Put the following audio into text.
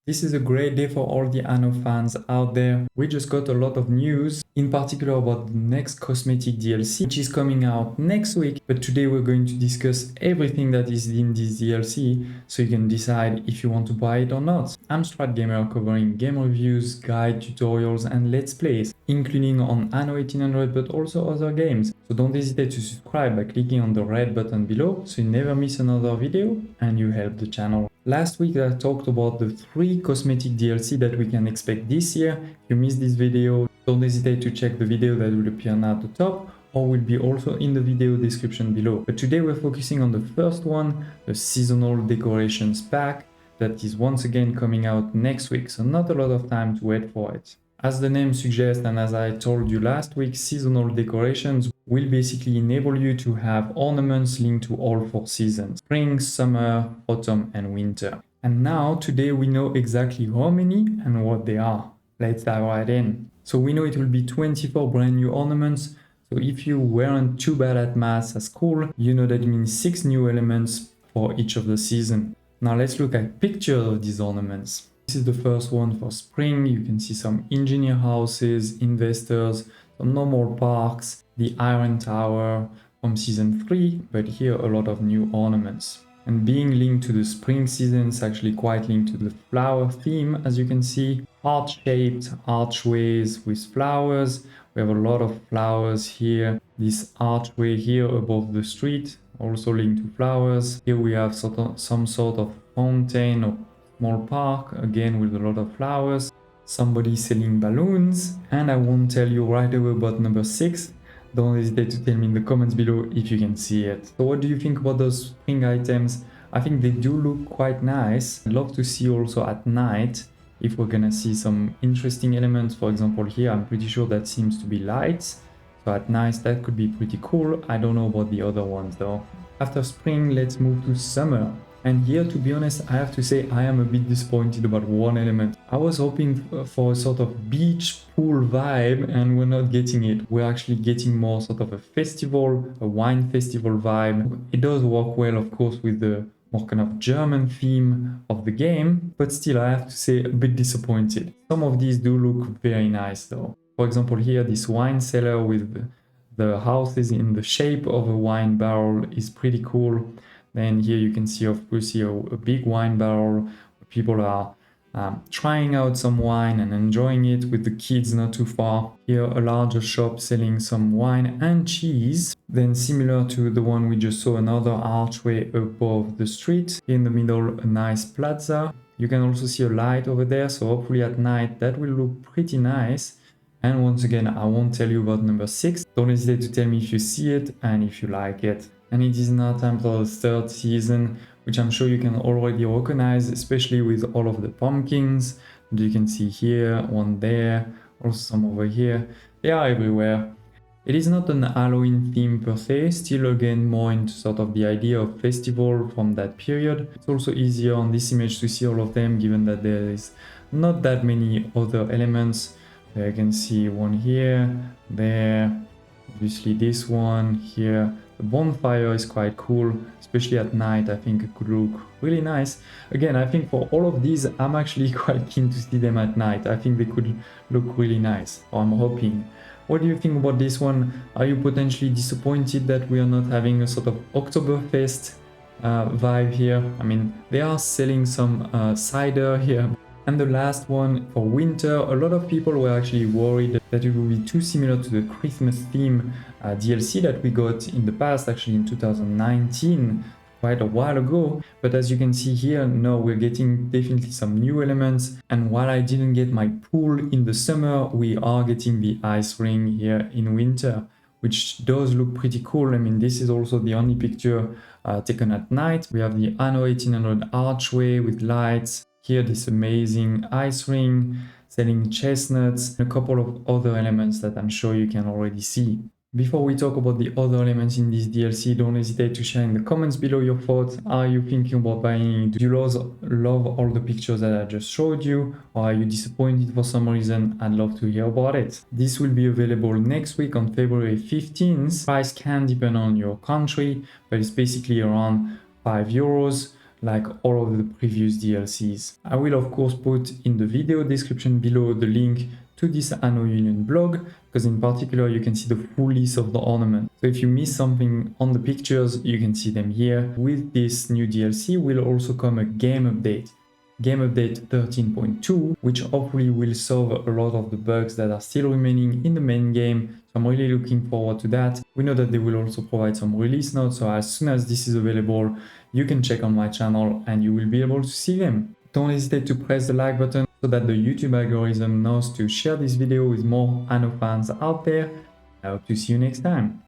This is a great day for all the Anno fans out there. We just got a lot of news, in particular about the next cosmetic DLC, which is coming out next week. But today we're going to discuss everything that is in this DLC, so you can decide if you want to buy it or not. I'm StratGamer, covering game reviews, guide, tutorials, and let's plays, including on Anno 1800, but also other games. So don't hesitate to subscribe by clicking on the red button below, so you never miss another video and you help the channel. Last week I talked about the 3 cosmetic DLC that we can expect this year. If you missed this video, don't hesitate to check the video that will appear now at the top or will be also in the video description below. But today we're focusing on the first one, the seasonal decorations pack, that is once again coming out next week, so not a lot of time to wait for it. As the name suggests, and as I told you last week, seasonal decorations will basically enable you to have ornaments linked to all 4 seasons: spring, summer, autumn, and winter. And now, today we know exactly how many and what they are. Let's dive right in. So we know it will be 24 brand new ornaments. So if you weren't too bad at maths at school, you know that it means 6 new elements for each of the seasons. Now let's look at pictures of these ornaments. This is the first one for spring. You can see some engineer houses, investors, some normal parks, the Iron Tower from season 3, but here a lot of new ornaments. And being linked to the spring season, it's actually quite linked to the flower theme, as you can see. Heart-shaped archways with flowers. We have a lot of flowers here. This archway here above the street, also linked to flowers. Here we have some sort of fountain or small park, again with a lot of flowers. Somebody selling balloons. And I won't tell you right away about number 6. Don't hesitate to tell me in the comments below if you can see it. So what do you think about those spring items? I think they do look quite nice. I'd love to see also at night if we're gonna see some interesting elements. For example, here I'm pretty sure that seems to be lights. So at night that could be pretty cool. I don't know about the other ones though. After spring, let's move to summer. And here, to be honest, I have to say I am a bit disappointed about one element. I was hoping for a sort of beach pool vibe and we're not getting it. We're actually getting more sort of a festival, a wine festival vibe. It does work well, of course, with the more kind of German theme of the game, but still I have to say a bit disappointed. Some of these do look very nice though. For example, here this wine cellar with the houses in the shape of a wine barrel is pretty cool. Then here you can see, of course, here a big wine barrel where people are trying out some wine and enjoying it with the kids not too far. Here a larger shop selling some wine and cheese. Then similar to the one we just saw, another archway above the street. In the middle, a nice plaza. You can also see a light over there, so hopefully at night that will look pretty nice. And once again, I won't tell you about number 6. Don't hesitate to tell me if you see it and if you like it. And it is now time for the 3rd season, which I'm sure you can already recognize, especially with all of the pumpkins. And you can see here, one there, also some over here. They are everywhere. It is not an Halloween theme per se, still again more into sort of the idea of festival from that period. It's also easier on this image to see all of them, given that there is not that many other elements. There you can see one here, there, obviously this one here. The bonfire is quite cool, especially at night. I think it could look really nice. Again, I think for all of these, I'm actually quite keen to see them at night. I think they could look really nice, or I'm hoping. What do you think about this one? Are you potentially disappointed that we are not having a sort of Oktoberfest vibe here? I mean, they are selling some cider here. And the last one for winter, a lot of people were actually worried that it would be too similar to the Christmas theme DLC that we got in the past, actually in 2019, quite a while ago. But as you can see here, no, we're getting definitely some new elements. And while I didn't get my pool in the summer, we are getting the ice ring here in winter, which does look pretty cool. I mean, this is also the only picture taken at night. We have the Anno 1800 archway with lights. Here, this amazing ice ring, selling chestnuts, and a couple of other elements that I'm sure you can already see. Before we talk about the other elements in this DLC, don't hesitate to share in the comments below your thoughts. Are you thinking about buying it? Do you love all the pictures that I just showed you? Or are you disappointed for some reason? I'd love to hear about it. This will be available next week on February 15th. Price can depend on your country, but it's basically around €5. like all of the previous DLCs. I will of course put in the video description below the link to this Anno Union blog, because in particular you can see the full list of the ornaments. So if you miss something on the pictures, you can see them here. With this new DLC will also come a game update. Game update 13.2, which hopefully will solve a lot of the bugs that are still remaining in the main game. So I'm really looking forward to that. We know that they will also provide some release notes, so as soon as this is available, you can check on my channel and you will be able to see them. Don't hesitate to press the like button so that the YouTube algorithm knows to share this video with more Anno fans out there. I hope to see you next time.